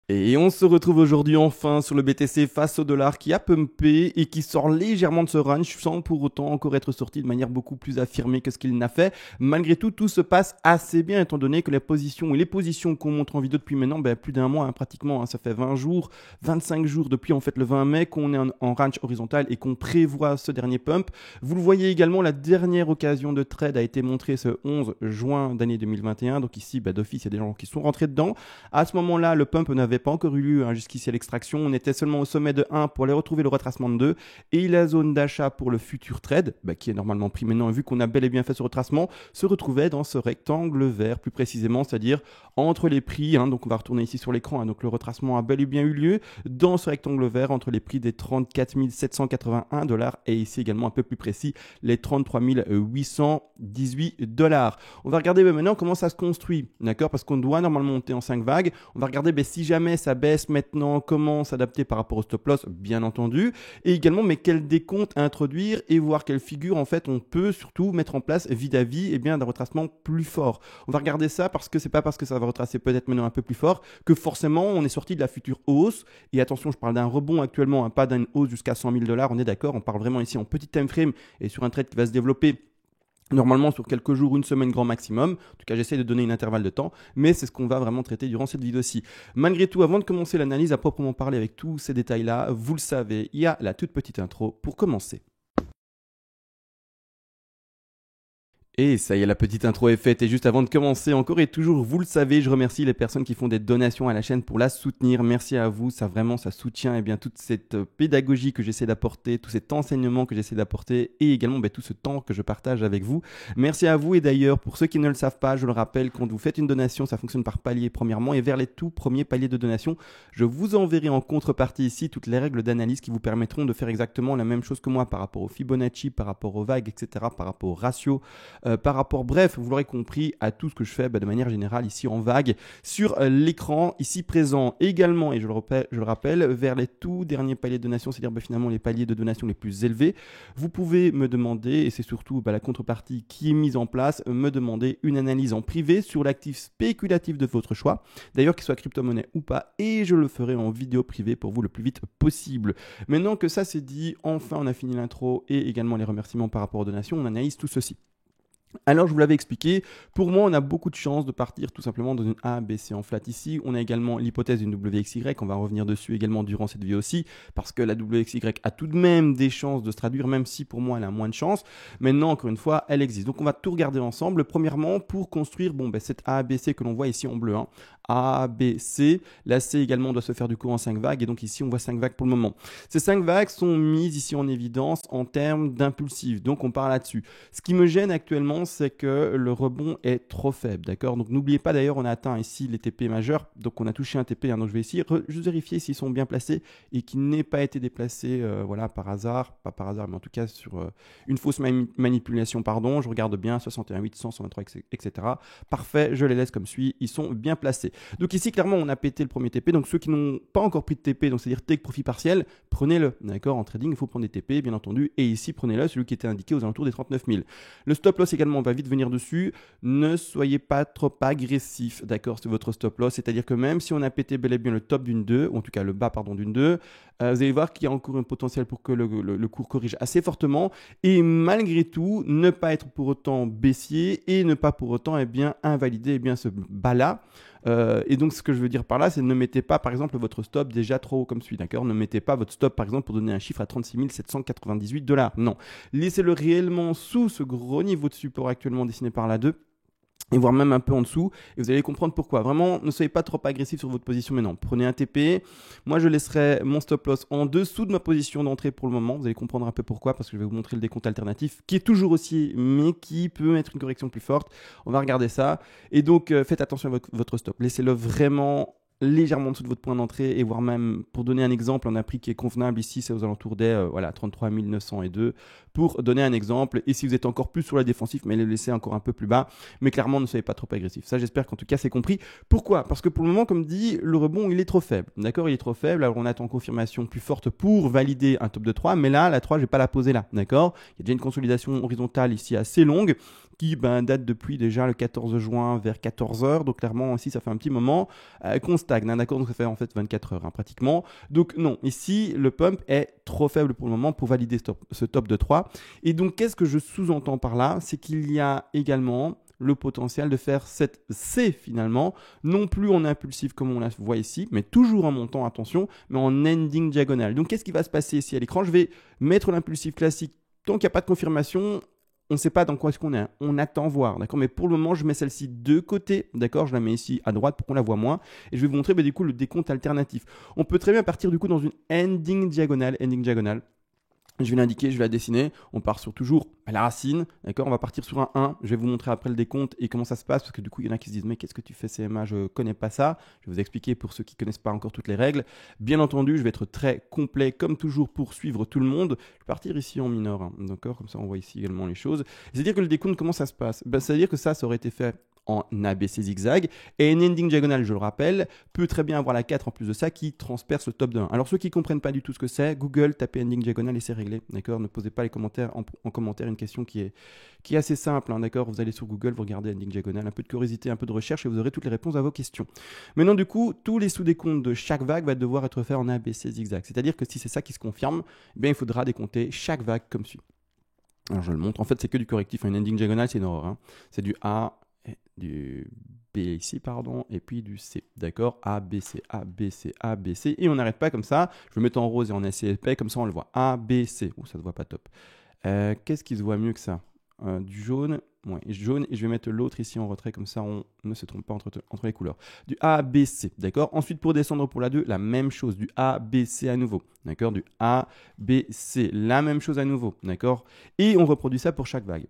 Et on se retrouve aujourd'hui enfin sur le BTC face au dollar qui a pumpé et qui sort légèrement de ce range sans pour autant encore être sorti de manière beaucoup plus affirmée que ce qu'il n'a fait. Malgré tout, tout se passe assez bien étant donné que les positions qu'on montre en vidéo depuis maintenant plus d'un mois pratiquement, ça fait 20 jours, 25 jours depuis en fait le 20 mai qu'on est en range horizontal et qu'on prévoit ce dernier pump. Vous le voyez également, la dernière occasion de trade a été montrée ce 11 juin d'année 2021. Donc ici, d'office, il y a des gens qui sont rentrés dedans. À ce moment-là, le pump n'avait pas encore eu lieu jusqu'ici à l'extraction. On était seulement au sommet de 1 pour aller retrouver le retracement de 2 et la zone d'achat pour le futur trade, qui est normalement pris maintenant, vu qu'on a bel et bien fait ce retracement, se retrouvait dans ce rectangle vert, plus précisément, c'est-à-dire entre les prix, donc on va retourner ici sur l'écran, donc le retracement a bel et bien eu lieu dans ce rectangle vert entre les prix des 34 781 dollars et ici également un peu plus précis, les 33 818 dollars. On va regarder maintenant comment ça se construit, d'accord, parce qu'on doit normalement monter en 5 vagues. On va regarder si jamais ça baisse maintenant, comment s'adapter par rapport au stop loss, bien entendu, et également quel décompte introduire et voir quelle figure en fait on peut surtout mettre en place vis-à-vis d'un retracement plus fort. On va regarder ça parce que c'est pas parce que ça va retracer peut-être maintenant un peu plus fort que forcément on est sorti de la future hausse. Et attention, je parle d'un rebond actuellement, pas d'une hausse jusqu'à 100 000 dollars, on est d'accord, on parle vraiment ici en petit time frame et sur un trade qui va se développer normalement sur quelques jours, une semaine grand maximum. En tout cas, j'essaie de donner un intervalle de temps, mais c'est ce qu'on va vraiment traiter durant cette vidéo-ci. Malgré tout, avant de commencer l'analyse à proprement parler avec tous ces détails-là, vous le savez, il y a la toute petite intro pour commencer. Et ça y est, la petite intro est faite. Et juste avant de commencer, encore et toujours, vous le savez, je remercie les personnes qui font des donations à la chaîne pour la soutenir. Merci à vous, ça vraiment, ça soutient toute cette pédagogie que j'essaie d'apporter, tout cet enseignement que j'essaie d'apporter et également tout ce temps que je partage avec vous. Merci à vous. Et d'ailleurs, pour ceux qui ne le savent pas, je le rappelle, quand vous faites une donation, ça fonctionne par palier premièrement. Et vers les tout premiers paliers de donation, je vous enverrai en contrepartie ici toutes les règles d'analyse qui vous permettront de faire exactement la même chose que moi par rapport au Fibonacci, par rapport aux vagues, etc., par rapport au ratio. Par rapport, bref, vous l'aurez compris, à tout ce que je fais de manière générale ici en vague sur l'écran ici présent également, et je le rappelle, vers les tout derniers paliers de donation, c'est-à-dire finalement les paliers de donation les plus élevés, vous pouvez me demander, et c'est surtout la contrepartie qui est mise en place, me demander une analyse en privé sur l'actif spéculatif de votre choix, d'ailleurs qu'il soit crypto-monnaie ou pas, et je le ferai en vidéo privée pour vous le plus vite possible. Maintenant que ça c'est dit, enfin on a fini l'intro et également les remerciements par rapport aux donations, on analyse tout ceci. Alors, je vous l'avais expliqué, pour moi, on a beaucoup de chances de partir tout simplement dans une A, B, C en flat ici. On a également l'hypothèse d'une WXY, on va revenir dessus également durant cette vidéo aussi, parce que la WXY a tout de même des chances de se traduire, même si pour moi, elle a moins de chances. Maintenant, encore une fois, elle existe. Donc, on va tout regarder ensemble. Premièrement, pour construire cette A, B, C que l'on voit ici en bleu. A, B, C. La C également doit se faire du coup en 5 vagues, et donc ici, on voit 5 vagues pour le moment. Ces 5 vagues sont mises ici en évidence en termes d'impulsif, donc on part là-dessus. Ce qui me gêne actuellement, c'est que le rebond est trop faible, d'accord. Donc n'oubliez pas d'ailleurs, on a atteint ici les TP majeurs, donc on a touché un TP, donc je vais ici juste vérifier s'ils sont bien placés et qu'ils n'aient pas été déplacés par hasard, pas par hasard, mais en tout cas sur une fausse manipulation, pardon. Je regarde bien, 61, 800, 123, etc. Parfait, je les laisse comme suit, ils sont bien placés. Donc ici, clairement, on a pété le premier TP, donc ceux qui n'ont pas encore pris de TP, donc c'est-à-dire take profit partiel, prenez-le, d'accord. En trading, il faut prendre des TP, bien entendu, et ici, prenez-le, celui qui était indiqué aux alentours des 39 000. Le stop loss également, on va vite venir dessus. Ne soyez pas trop agressif, d'accord, sur votre stop loss. C'est-à-dire que même si on a pété bel et bien le top d'une 2, ou en tout cas le bas, d'une 2, vous allez voir qu'il y a encore un potentiel pour que le cours corrige assez fortement. Et malgré tout, ne pas être pour autant baissier et ne pas pour autant invalider ce bas-là. Et donc, ce que je veux dire par là, c'est ne mettez pas, par exemple, votre stop déjà trop haut comme celui, d'accord. Ne mettez pas votre stop, par exemple, pour donner un chiffre à 36 798 dollars. Non. Laissez-le réellement sous ce gros niveau de support actuellement dessiné par la 2. Et voire même un peu en dessous, et vous allez comprendre pourquoi. Vraiment, ne soyez pas trop agressif sur votre position, mais non, prenez un TP. Moi, je laisserai mon stop loss en dessous de ma position d'entrée pour le moment. Vous allez comprendre un peu pourquoi, parce que je vais vous montrer le décompte alternatif, qui est toujours aussi, mais qui peut mettre une correction plus forte. On va regarder ça. Et donc, faites attention à votre stop. Laissez-le vraiment légèrement en dessous de votre point d'entrée, et voire même, pour donner un exemple, on a pris qui est convenable ici, c'est aux alentours des 33 902 pour donner un exemple. Et si vous êtes encore plus sur la défensive, mais le laissez encore un peu plus bas, mais clairement ne soyez pas trop agressif. Ça, j'espère qu'en tout cas c'est compris. Pourquoi? Parce que pour le moment, comme dit, le rebond il est trop faible, d'accord, il est trop faible. Alors on attend confirmation plus forte pour valider un top de 3, mais là la 3 je vais pas la poser là, d'accord. Il y a déjà une consolidation horizontale ici assez longue qui date depuis déjà le 14 juin vers 14 heures. Donc clairement ici ça fait un petit moment qu'on stagne, hein, d'accord, donc ça fait en fait 24 heures hein, pratiquement. Donc non, ici le pump est trop faible pour le moment pour valider ce top de 3. Et donc qu'est-ce que je sous-entends par là? C'est qu'il y a également le potentiel de faire cette C finalement, non plus en impulsif comme on la voit ici, mais toujours en montant, attention, mais en ending diagonale. Donc qu'est-ce qui va se passer ici à l'écran? Je vais mettre l'impulsif classique. Tant qu'il n'y a pas de confirmation, on ne sait pas dans quoi est-ce qu'on est. On attend voir, d'accord. Mais pour le moment, je mets celle-ci de côté, d'accord. Je la mets ici à droite pour qu'on la voit moins. Et je vais vous montrer du coup le décompte alternatif. On peut très bien partir du coup dans une ending diagonale. Je vais l'indiquer, je vais la dessiner. On part sur toujours la racine, d'accord. On va partir sur un 1. Je vais vous montrer après le décompte et comment ça se passe parce que du coup, il y en a qui se disent mais qu'est-ce que tu fais CMA? Je connais pas ça. Je vais vous expliquer pour ceux qui connaissent pas encore toutes les règles. Bien entendu, je vais être très complet comme toujours pour suivre tout le monde. Je vais partir ici en mineur, hein, d'accord. Comme ça, on voit ici également les choses. C'est-à-dire que le décompte, comment ça se passe? C'est-à-dire que ça aurait été fait en ABC zigzag. Et une ending diagonale, je le rappelle, peut très bien avoir la 4 en plus de ça qui transperce le top de 1. Alors ceux qui ne comprennent pas du tout ce que c'est, Google, tapez ending diagonale et c'est réglé. D'accord. Ne posez pas les commentaires en commentaire une question qui est assez simple. Hein, d'accord. Vous allez sur Google, vous regardez ending diagonale, un peu de curiosité, un peu de recherche et vous aurez toutes les réponses à vos questions. Maintenant du coup, tous les sous-décomptes de chaque vague va devoir être fait en ABC zigzag. C'est-à-dire que si c'est ça qui se confirme, eh bien, il faudra décompter chaque vague comme suit. Alors je le montre. En fait, c'est que du correctif. Une ending diagonale, c'est une horreur. Hein. C'est du A, du B ici, pardon, et puis du C, d'accord, A, B, C, A, B, C, A, B, C, et on n'arrête pas comme ça, je vais mettre en rose et en assez épais, comme ça on le voit, A, B, C, ça se voit pas top. Qu'est-ce qui se voit mieux que ça? Du jaune, jaune, et je vais mettre l'autre ici en retrait, comme ça on ne se trompe pas entre les couleurs. Du A, B, C, d'accord. Ensuite, pour descendre pour la 2, la même chose, du A, B, C à nouveau, d'accord, du A, B, C, la même chose à nouveau, d'accord, et on reproduit ça pour chaque vague.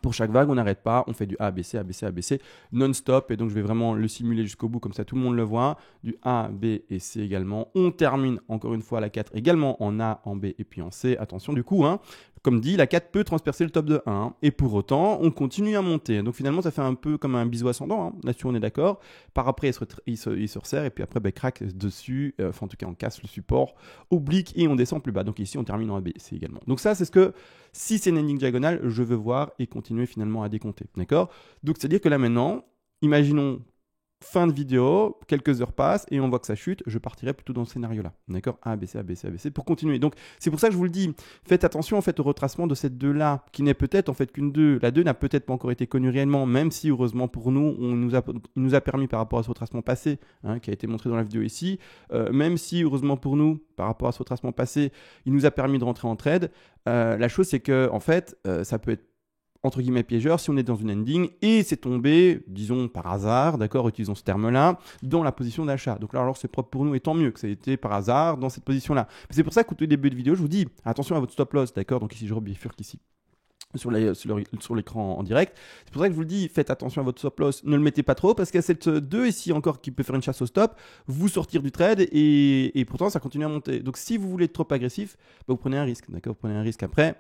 Pour chaque vague, on n'arrête pas, on fait du ABC, ABC, ABC non-stop. Et donc, je vais vraiment le simuler jusqu'au bout, comme ça tout le monde le voit. Du A, B et C également. On termine encore une fois la 4 également en A, en B et puis en C. Attention du coup, hein, comme dit, la 4 peut transpercer le top de 1. Et pour autant, on continue à monter. Donc finalement, ça fait un peu comme un bisou ascendant. Hein. Là-dessus, on est d'accord. Par après, il se resserre et puis après, craque dessus. Enfin, en tout cas, on casse le support oblique et on descend plus bas. Donc ici, on termine en A, B, C également. Donc ça, c'est ce que, si c'est une ending diagonale, je veux voir et continuer finalement à décompter. D'accord? Donc, c'est-à-dire que là maintenant, imaginons fin de vidéo, quelques heures passent et on voit que ça chute, je partirai plutôt dans ce scénario-là. D'accord? A, B, C, A, B, C, A, B, C pour continuer. Donc, c'est pour ça que je vous le dis, faites attention en fait au retracement de cette 2-là, qui n'est peut-être en fait qu'une 2. La 2 n'a peut-être pas encore été connue réellement, même si heureusement pour nous, il nous a permis par rapport à ce retracement passé, hein, qui a été montré dans la vidéo ici, même si heureusement pour nous, par rapport à ce retracement passé, il nous a permis de rentrer en trade, la chose c'est que en fait, ça peut être entre guillemets piégeur si on est dans une ending et c'est tombé, disons par hasard, d'accord, utilisons ce terme-là, dans la position d'achat. Donc là, alors c'est propre pour nous et tant mieux que ça ait été par hasard dans cette position-là. C'est pour ça qu'au tout début de vidéo, je vous dis attention à votre stop loss, d'accord. Donc ici, je rebifurque ici sur l'écran en direct. C'est pour ça que je vous le dis, faites attention à votre stop loss, ne le mettez pas trop parce qu'il y a cette 2 ici encore qui peut faire une chasse au stop, vous sortir du trade et pourtant ça continue à monter. Donc si vous voulez être trop agressif, vous prenez un risque, d'accord, vous prenez un risque après.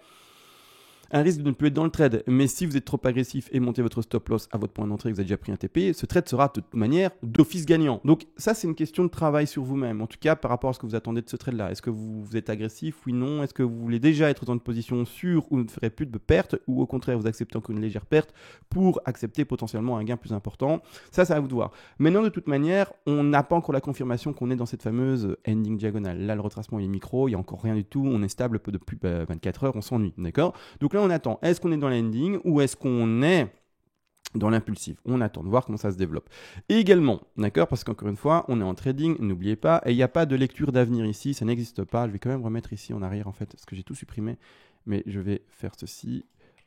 Un risque de ne plus être dans le trade, mais si vous êtes trop agressif et montez votre stop loss à votre point d'entrée, vous avez déjà pris un TP, ce trade sera de toute manière d'office gagnant. Donc ça, c'est une question de travail sur vous-même, en tout cas par rapport à ce que vous attendez de ce trade-là. Est-ce que vous êtes agressif, oui, non? Est-ce que vous voulez déjà être dans une position sûre où vous ne ferez plus de perte, ou au contraire, vous acceptez encore une légère perte pour accepter potentiellement un gain plus important? Ça à vous de voir. Maintenant, de toute manière, on n'a pas encore la confirmation qu'on est dans cette fameuse ending diagonale. Là, le retracement il est micro, il n'y a encore rien du tout, on est stable depuis 24 heures, on s'ennuie, d'accord? Donc là, on attend. Est-ce qu'on est dans l'ending ou est-ce qu'on est dans l'impulsif? On attend de voir comment ça se développe. Et également, d'accord, parce qu'encore une fois, on est en trading, n'oubliez pas, et il n'y a pas de lecture d'avenir ici, ça n'existe pas. Je vais quand même remettre ici en arrière, en fait, parce que j'ai tout supprimé, mais je vais faire ceci.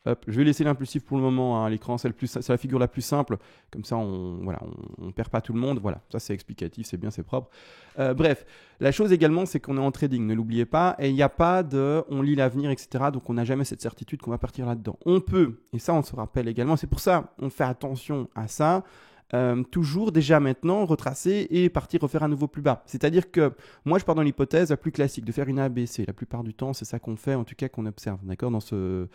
Hop, je vais laisser l'impulsif pour le moment à l'écran, c'est la figure la plus simple, comme ça on perd pas tout le monde, voilà, ça c'est explicatif, c'est bien, c'est propre. Bref, la chose également c'est qu'on est en trading, ne l'oubliez pas, et il n'y a pas de on lit l'avenir, etc. Donc on n'a jamais cette certitude qu'on va partir là-dedans. On peut, et ça on se rappelle également, c'est pour ça on fait attention à ça. toujours déjà maintenant retracer et partir refaire à nouveau plus bas. C'est-à-dire que moi je pars dans l'hypothèse la plus classique de faire une ABC. La plupart du temps c'est ça qu'on fait, en tout cas qu'on observe, d'accord, dans ce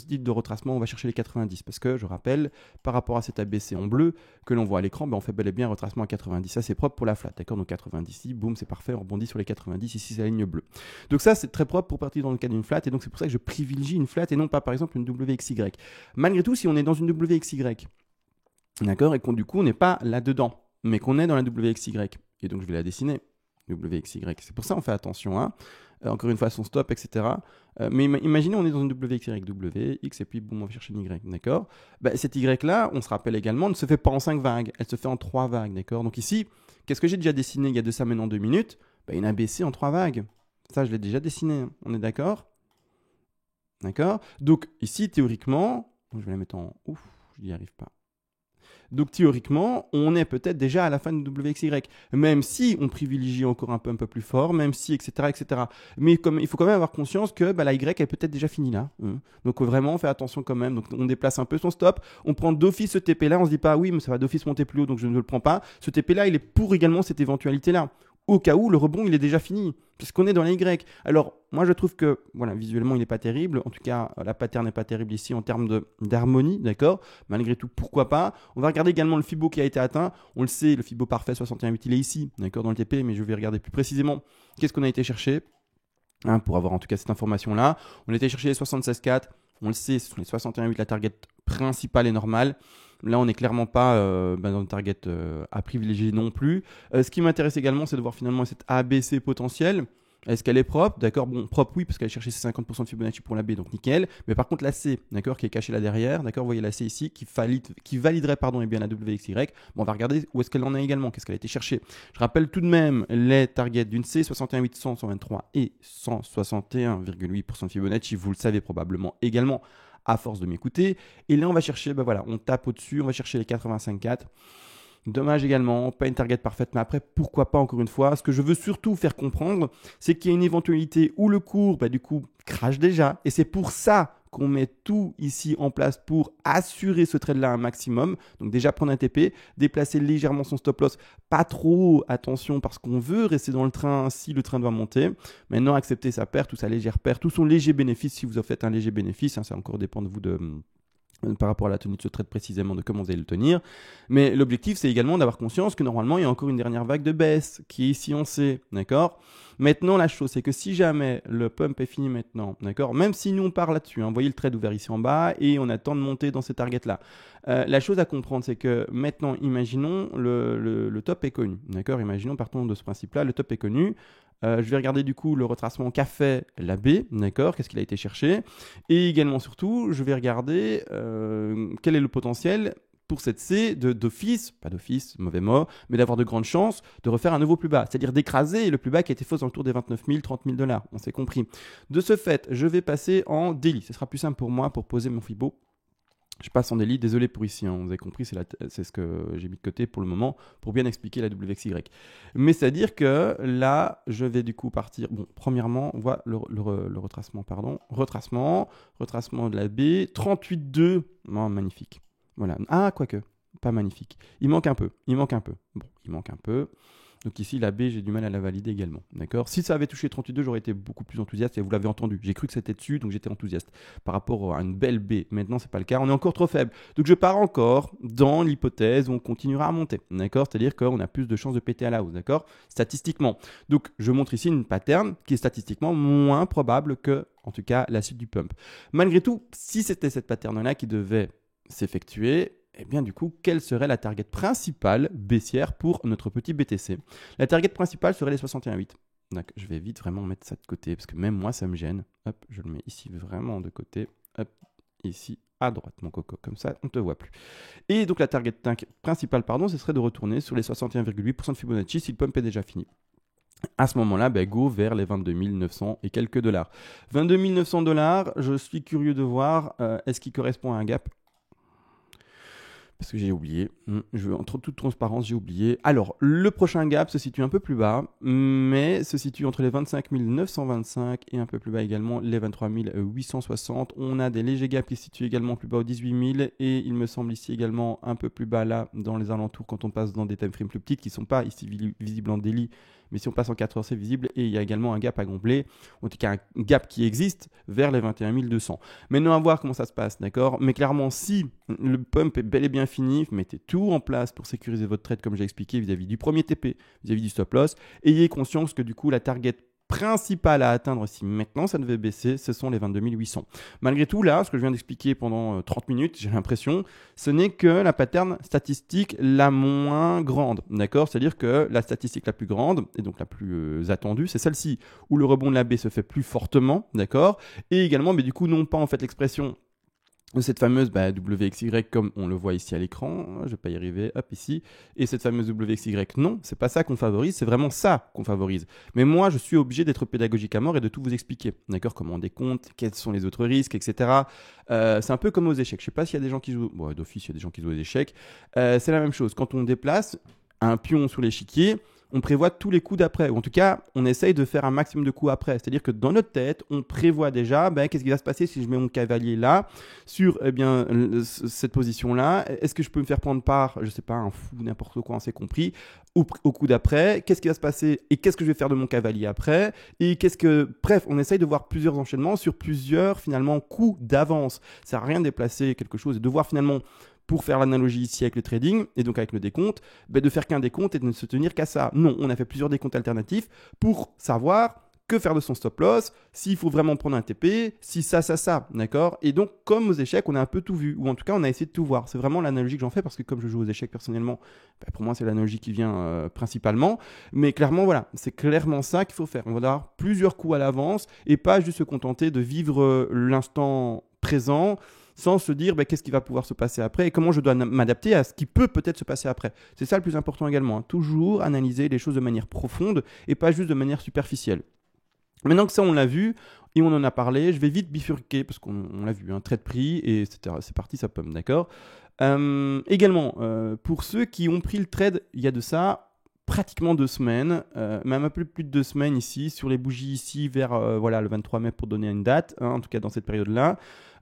type de retracement on va chercher les 90 parce que je rappelle par rapport à cette ABC en bleu que l'on voit à l'écran, on fait bel et bien un retracement à 90. Ça c'est propre pour la flat, d'accord, donc 90 ici, boum, c'est parfait, on rebondit sur les 90, ici c'est la ligne bleue. Donc ça c'est très propre pour partir dans le cas d'une flat et donc c'est pour ça que je privilégie une flat et non pas par exemple une WXY. Malgré tout, si on est dans une WXY, d'accord, et qu'on du coup on n'est pas là-dedans, mais qu'on est dans la WXY, et donc je vais la dessiner, WXY, c'est pour ça on fait attention, hein. Encore une fois son stop, etc. Mais imaginez on est dans une WXY, WX, et puis boum, on va chercher une Y, d'accord. Cette Y là, on se rappelle également, ne se fait pas en 5 vagues, elle se fait en 3 vagues, d'accord. Donc ici, qu'est-ce que j'ai déjà dessiné il y a de ça maintenant 2 minutes? Une ABC en 3 vagues, ça je l'ai déjà dessiné, hein. On est d'accord? D'accord. Donc ici, théoriquement, je vais la mettre en... Ouf, je n'y arrive pas. Donc théoriquement, on est peut-être déjà à la fin de WXY, même si on privilégie encore un peu plus fort, même si, etc. etc. Mais comme, il faut quand même avoir conscience que la Y est peut-être déjà finie là. Donc vraiment, on fait attention quand même. Donc on déplace un peu son stop, on prend d'office ce TP là, on se dit pas oui, mais ça va d'office monter plus haut, donc je ne le prends pas. Ce TP là, il est pour également cette éventualité là. Au cas où le rebond il est déjà fini, puisqu'on est dans la Y. Alors, moi je trouve que, voilà, visuellement il n'est pas terrible, en tout cas la pattern n'est pas terrible ici en termes d'harmonie, d'accord. Malgré tout, pourquoi pas. On va regarder également le Fibo qui a été atteint, on le sait, le Fibo parfait 61,8 il est ici, d'accord, dans le TP, mais je vais regarder plus précisément qu'est-ce qu'on a été chercher, hein, pour avoir en tout cas cette information-là. On a été chercher les 76,4, on le sait, ce sont les 61,8 la target principale et normale. Là, on n'est clairement pas dans une target à privilégier non plus. Ce qui m'intéresse également, c'est de voir finalement cette ABC potentielle. Est-ce qu'elle est propre? D'accord, bon, propre oui, parce qu'elle cherchait ses 50% de Fibonacci pour la B, donc nickel. Mais par contre, la C, d'accord, qui est cachée là derrière, d'accord, vous voyez la C ici, qui validerait, pardon, bien la WXY. Bon, on va regarder où est-ce qu'elle en est également, qu'est-ce qu'elle a été cherchée. Je rappelle tout de même les targets d'une C, 61,8, 100, 123 et 161,8% de Fibonacci, vous le savez probablement également, à force de m'écouter. Et là, on va chercher, voilà, on tape au-dessus, on va chercher les 85,4. Dommage également, pas une target parfaite, mais après, pourquoi pas encore une fois. Ce que je veux surtout faire comprendre, c'est qu'il y a une éventualité où le cours, du coup, crache déjà. Et c'est pour ça qu'on met tout ici en place pour assurer ce trade-là un maximum. Donc déjà prendre un TP, déplacer légèrement son stop loss, pas trop, attention, parce qu'on veut rester dans le train si le train doit monter. Maintenant, accepter sa perte ou sa légère perte ou son léger bénéfice si vous en faites un léger bénéfice, hein, ça encore dépend de vous par rapport à la tenue de ce trade précisément, de comment vous allez le tenir. Mais l'objectif, c'est également d'avoir conscience que normalement, il y a encore une dernière vague de baisse qui est ici en C, d'accord. Maintenant, la chose, c'est que si jamais le pump est fini maintenant, d'accord, même si nous on part là-dessus, hein, vous voyez le trade ouvert ici en bas et on attend de monter dans ces targets-là. La chose à comprendre, c'est que maintenant, imaginons le top est connu, d'accord. Imaginons, partons de ce principe-là, le top est connu. Je vais regarder du coup le retracement qu'a fait la B, d'accord, qu'est-ce qu'il a été cherché. Et également, surtout, je vais regarder quel est le potentiel pour cette C d'office, pas d'office, mauvais mot, mais d'avoir de grandes chances de refaire un nouveau plus bas, c'est-à-dire d'écraser le plus bas qui a été fait autour des 29 000, 30 000 $, on s'est compris. De ce fait, je vais passer en daily, ce sera plus simple pour moi pour poser mon Fibo. Je passe en daily, désolé pour ici, hein, vous avez compris, c'est ce que j'ai mis de côté pour le moment, pour bien expliquer la WXY. Mais c'est-à-dire que là, je vais du coup partir, bon, premièrement, on voit le retracement, pardon, retracement de la B, 38,2, oh, magnifique. Voilà, ah, quoique, pas magnifique, il manque un peu, bon, il manque un peu. Donc ici, la B, j'ai du mal à la valider également. D'accord. Si ça avait touché 38,2, j'aurais été beaucoup plus enthousiaste et vous l'avez entendu. J'ai cru que c'était dessus, donc j'étais enthousiaste par rapport à une belle B. Maintenant, c'est pas le cas. On est encore trop faible. Donc je pars encore dans l'hypothèse où on continuera à monter. D'accord. C'est-à-dire qu'on a plus de chances de péter à la hausse. D'accord. Statistiquement. Donc je montre ici une pattern qui est statistiquement moins probable que, en tout cas, la suite du pump. Malgré tout, si c'était cette pattern-là qui devait s'effectuer, eh bien du coup, quelle serait la target principale baissière pour notre petit BTC? La target principale serait les 61,8. Donc je vais vite vraiment mettre ça de côté, parce que même moi, ça me gêne. Hop, je le mets ici vraiment de côté. Hop, ici à droite, mon coco. Comme ça, on ne te voit plus. Et donc la target principale, ce serait de retourner sur les 61,8% de Fibonacci si le pump est déjà fini. À ce moment-là, go vers les 22 900 et quelques dollars. 22 900 $, je suis curieux de voir, est-ce qu'il correspond à un gap? Parce que j'ai oublié. En toute transparence, j'ai oublié. Alors, le prochain gap se situe un peu plus bas, mais se situe entre les 25 925 et un peu plus bas également les 23 860. On a des légers gaps qui se situent également plus bas aux 18 000 et il me semble ici également un peu plus bas là dans les alentours quand on passe dans des time frames plus petites qui ne sont pas ici visibles en daily. Mais si on passe en 4 heures, c'est visible et il y a également un gap à combler, en tout cas un gap qui existe vers les 21 200. Maintenant, à voir comment ça se passe, d'accord? Mais clairement, si le pump est bel et bien fini, mettez tout en place pour sécuriser votre trade, comme j'ai expliqué, vis-à-vis du premier TP, vis-à-vis du stop loss. Ayez conscience que du coup, la target principal à atteindre si maintenant ça devait baisser, ce sont les 22 800. Malgré tout, là, ce que je viens d'expliquer pendant 30 minutes, j'ai l'impression, ce n'est que la pattern statistique la moins grande, d'accord? C'est-à-dire que la statistique la plus grande, et donc la plus attendue, c'est celle-ci, où le rebond de la baie se fait plus fortement, d'accord? Et également, mais du coup, non pas en fait l'expression de cette fameuse WXY comme on le voit ici à l'écran, je vais pas y arriver, hop ici, et cette fameuse WXY, non, c'est pas ça qu'on favorise, c'est vraiment ça qu'on favorise. Mais moi, je suis obligé d'être pédagogique à mort et de tout vous expliquer, d'accord, comment on décompte, quels sont les autres risques, etc. C'est un peu comme aux échecs, je sais pas s'il y a des gens qui jouent, bon, d'office, il y a des gens qui jouent aux échecs, c'est la même chose, quand on déplace un pion sur l'échiquier, on prévoit tous les coups d'après, ou en tout cas, on essaye de faire un maximum de coups après. C'est-à-dire que dans notre tête, on prévoit déjà qu'est-ce qui va se passer si je mets mon cavalier là, sur cette position-là. Est-ce que je peux me faire prendre part, je sais pas, un fou, n'importe quoi, on s'est compris, au coup d'après. Qu'est-ce qui va se passer et qu'est-ce que je vais faire de mon cavalier après. Et bref, on essaye de voir plusieurs enchaînements sur plusieurs, finalement, coups d'avance. Ça sert à rien de déplacer quelque chose et de voir finalement, pour faire l'analogie ici avec le trading et donc avec le décompte, de faire qu'un décompte et de ne se tenir qu'à ça. Non, on a fait plusieurs décomptes alternatifs pour savoir que faire de son stop loss, s'il faut vraiment prendre un TP, si ça, d'accord? Et donc, comme aux échecs, on a un peu tout vu, ou en tout cas, on a essayé de tout voir. C'est vraiment l'analogie que j'en fais parce que comme je joue aux échecs personnellement, pour moi, c'est l'analogie qui vient principalement. Mais clairement, voilà, c'est clairement ça qu'il faut faire. On va avoir plusieurs coups à l'avance et pas juste se contenter de vivre l'instant présent sans se dire qu'est-ce qui va pouvoir se passer après et comment je dois m'adapter à ce qui peut peut-être se passer après. C'est ça le plus important également, hein. Toujours analyser les choses de manière profonde et pas juste de manière superficielle. Maintenant que ça, on l'a vu et on en a parlé, je vais vite bifurquer parce qu'on l'a vu, un trait de prix et etc. C'est parti, ça pomme, d'accord. Également, pour ceux qui ont pris le trade, il y a de ça pratiquement 2 semaines, même un peu plus de 2 semaines ici, sur les bougies ici vers le 23 mai pour donner une date, hein, en tout cas dans cette période-là.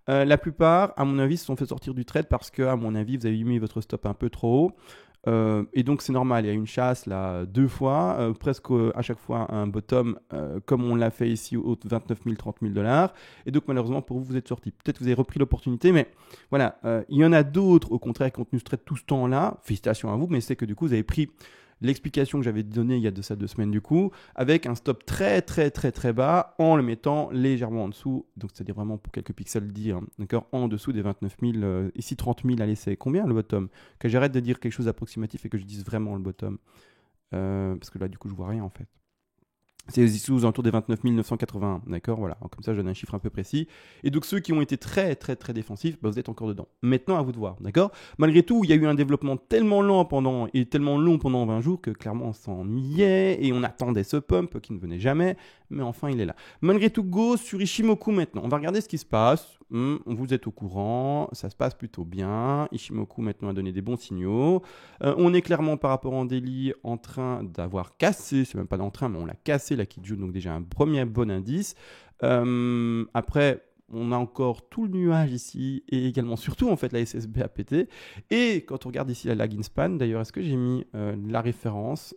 La plupart, à mon avis, se sont fait sortir du trade parce que, à mon avis, vous avez mis votre stop un peu trop haut. Et donc, c'est normal. Il y a une chasse là 2 fois, presque à chaque fois un bottom, comme on l'a fait ici aux 29 000, 30 000 $. Et donc, malheureusement, pour vous, vous êtes sorti. Peut-être que vous avez repris l'opportunité, mais voilà. Il y en a d'autres, au contraire, qui ont tenu ce trade tout ce temps-là. Félicitations à vous, mais c'est que du coup, vous avez pris l'explication que j'avais donnée il y a de ça 2 semaines du coup, avec un stop très très très très bas en le mettant légèrement en dessous, donc c'est-à-dire vraiment pour quelques pixels dire, d'accord, en dessous des 29 000, ici 30 000, allez c'est combien le bottom? Que j'arrête de dire quelque chose d'approximatif et que je dise vraiment le bottom, parce que là du coup je vois rien en fait. C'est ici aux alentours des 29 981, d'accord, voilà, donc, comme ça je donne un chiffre un peu précis. Et donc ceux qui ont été très très très défensifs, vous êtes encore dedans. Maintenant à vous de voir, d'accord. Malgré tout, il y a eu un développement tellement long pendant 20 jours que clairement on s'ennuyait et on attendait ce pump qui ne venait jamais, mais enfin il est là. Malgré tout, go sur Ichimoku maintenant. On va regarder ce qui se passe. Vous êtes au courant, ça se passe plutôt bien. Ichimoku maintenant a donné des bons signaux. On est clairement par rapport en daily en train d'avoir cassé, c'est même pas dans le train, mais on l'a cassé la Kijun, donc déjà un premier bon indice. Après, on a encore tout le nuage ici et également surtout en fait la SSB a pété. Et quand on regarde ici la lagging span, d'ailleurs, est-ce que j'ai mis la référence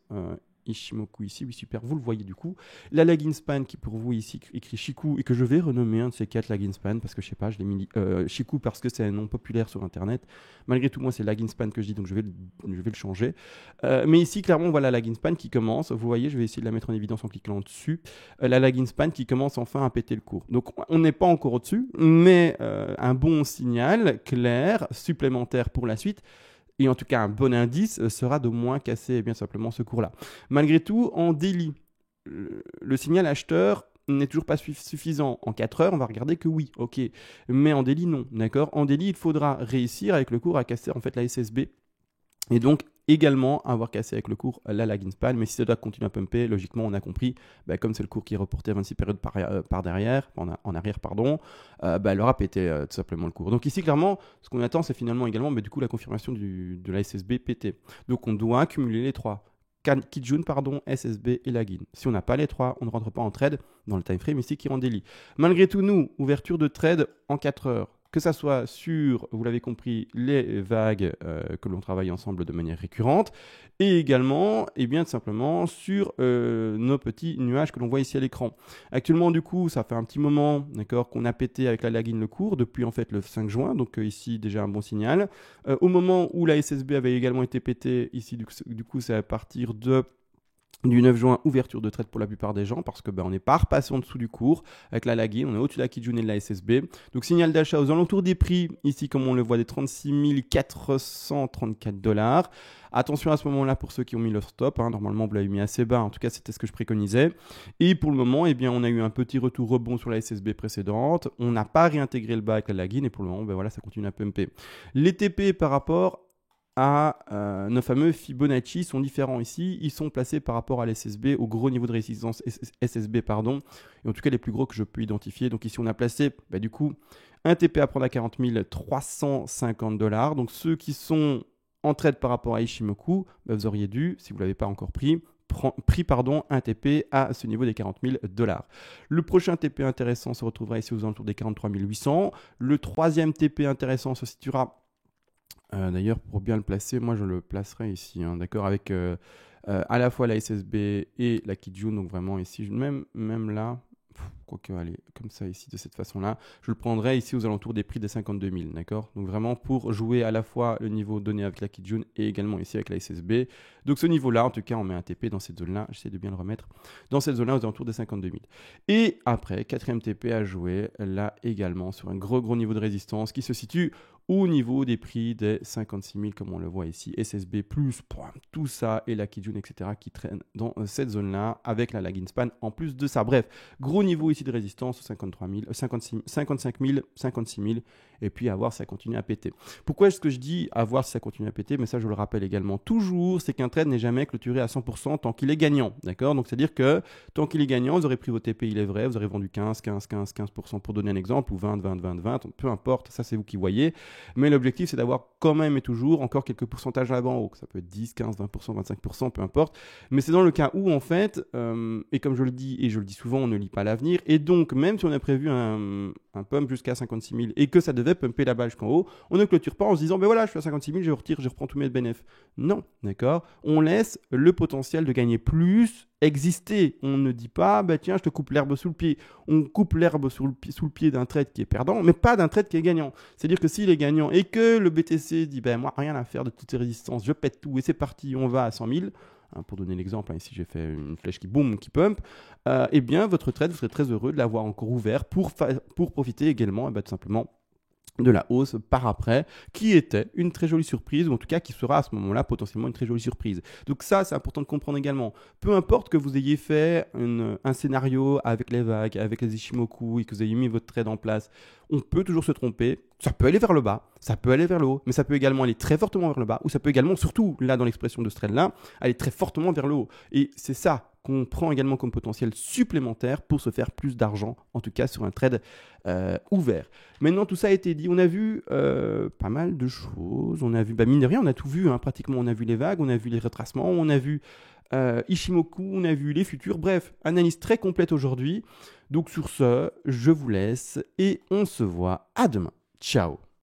Ichimoku ici, oui super, vous le voyez du coup. La lagging span qui pour vous ici écrit Shiku et que je vais renommer un de ces 4 lagging span parce que je sais pas, je l'ai mis Shiku parce que c'est un nom populaire sur internet. Malgré tout, moi c'est lagging span que je dis donc je vais le changer. Mais ici clairement voilà la lagging span qui commence, vous voyez, je vais essayer de la mettre en évidence en cliquant dessus. La lagging span qui commence enfin à péter le cours. Donc on n'est pas encore au-dessus, mais un bon signal clair, supplémentaire pour la suite. Et en tout cas, un bon indice sera de moins casser bien simplement ce cours-là. Malgré tout, en daily, le signal acheteur n'est toujours pas suffisant. En 4 heures, on va regarder que oui, ok. Mais en daily, non, d'accord. En daily, il faudra réussir avec le cours à casser en fait la SSB. Et donc, également avoir cassé avec le cours la lagging span, mais si ça doit continuer à pumper, logiquement on a compris, comme c'est le cours qui est reporté à 26 périodes par derrière, en arrière, pardon, elle aura pété tout simplement le cours. Donc ici clairement, ce qu'on attend c'est finalement également du coup la confirmation de la SSB PT. Donc on doit accumuler les trois. Kijun, SSB et Lagin. Si on n'a pas les trois, on ne rentre pas en trade dans le time frame ici qui est en daily. Malgré tout, nous, ouverture de trade en 4 heures. Que ça soit sur, vous l'avez compris, les vagues que l'on travaille ensemble de manière récurrente, et également, tout simplement, sur nos petits nuages que l'on voit ici à l'écran. Actuellement, du coup, ça fait un petit moment, d'accord, qu'on a pété avec la Lagin le cours, depuis en fait le 5 juin, donc ici déjà un bon signal. Au moment où la SSB avait également été pétée, ici du coup, c'est à partir du 9 juin, ouverture de trade pour la plupart des gens parce que on n'est pas repassé en dessous du cours avec la Lagin, on est au-dessus de la Kijun et de la SSB. Donc signal d'achat aux alentours des prix, ici comme on le voit des 36 434 $. Attention à ce moment-là pour ceux qui ont mis leur stop, normalement vous l'avez mis assez bas, en tout cas c'était ce que je préconisais. Et pour le moment, on a eu un petit retour rebond sur la SSB précédente, on n'a pas réintégré le bas avec la Lagin et pour le moment, ça continue à pumper. Les TP par rapport à nos fameux Fibonacci sont différents ici. Ils sont placés par rapport à l'SSB, au gros niveau de résistance SSB, et en tout cas les plus gros que je peux identifier. Donc ici on a placé du coup un TP à prendre à 40 350 $. Donc ceux qui sont en trade par rapport à Ichimoku, vous auriez dû, si vous ne l'avez pas encore pris, un TP à ce niveau des 40 000 $. Le prochain TP intéressant se retrouvera ici aux alentours des 43 800. Le troisième TP intéressant se situera d'ailleurs, pour bien le placer, moi je le placerai ici, d'accord, avec à la fois la SSB et la Kijun, donc vraiment ici, même là, quoique, allez, comme ça ici, de cette façon-là, je le prendrai ici aux alentours des prix des 52 000, d'accord. Donc vraiment pour jouer à la fois le niveau donné avec la Kijun et également ici avec la SSB. Donc ce niveau-là, en tout cas, on met un TP dans cette zone-là, j'essaie de bien le remettre, dans cette zone-là aux alentours des 52 000. Et après, quatrième TP à jouer, là également, sur un gros niveau de résistance qui se situe au niveau des prix des 56 000, comme on le voit ici, SSB plus tout ça et la Kijun, etc., qui traînent dans cette zone-là avec la lagging span en plus de ça. Bref, gros niveau ici de résistance, 53 000, 55 000, 56 000, et puis à voir si ça continue à péter. Pourquoi est-ce que je dis à voir si ça continue à péter? Mais ça, je le rappelle également toujours, c'est qu'un trade n'est jamais clôturé à 100% tant qu'il est gagnant, d'accord? Donc, c'est-à-dire que tant qu'il est gagnant, vous aurez pris vos TP, il est vrai, vous aurez vendu 15% pour donner un exemple, ou 20, peu importe, ça c'est vous qui voyez. Mais l'objectif, c'est d'avoir quand même et toujours encore quelques pourcentages là-bas en haut. Ça peut être 10, 15, 20%, 25%, peu importe. Mais c'est dans le cas où, en fait, et comme je le dis, et je le dis souvent, on ne lit pas l'avenir. Et donc, même si on a prévu un pump jusqu'à 56 000 et que ça devait pumper là-bas jusqu'en haut, on ne clôture pas en se disant, voilà, je suis à 56 000, je retire, je reprends tous mes bénéfices. Non, d'accord? On laisse le potentiel de gagner plus exister. On ne dit pas, tiens, je te coupe l'herbe sous le pied. On coupe l'herbe sous le pied d'un trade qui est perdant, mais pas d'un trade qui est gagnant. C'est-à-dire que s'il est gagnant et que le BTC dit, moi, rien à faire de toutes ces résistances, je pète tout et c'est parti, on va à 100 000. Pour donner l'exemple, ici j'ai fait une flèche qui boum, qui pump, votre trade, vous serez très heureux de l'avoir encore ouvert pour profiter également, tout simplement, de la hausse par après, qui était une très jolie surprise, ou en tout cas qui sera à ce moment-là potentiellement une très jolie surprise. Donc ça, c'est important de comprendre également. Peu importe que vous ayez fait un scénario avec les vagues, avec les Ichimoku, et que vous ayez mis votre trade en place, on peut toujours se tromper. Ça peut aller vers le bas, ça peut aller vers le haut, mais ça peut également aller très fortement vers le bas, ou ça peut également, surtout là dans l'expression de ce trade-là, aller très fortement vers le haut. Et c'est ça qu'on prend également comme potentiel supplémentaire pour se faire plus d'argent, en tout cas sur un trade ouvert. Maintenant, tout ça a été dit, on a vu pas mal de choses, on a vu, mine de rien, on a tout vu, pratiquement, on a vu les vagues, on a vu les retracements, on a vu Ichimoku, on a vu les futurs, bref, analyse très complète aujourd'hui. Donc sur ce, je vous laisse et on se voit à demain. Ciao.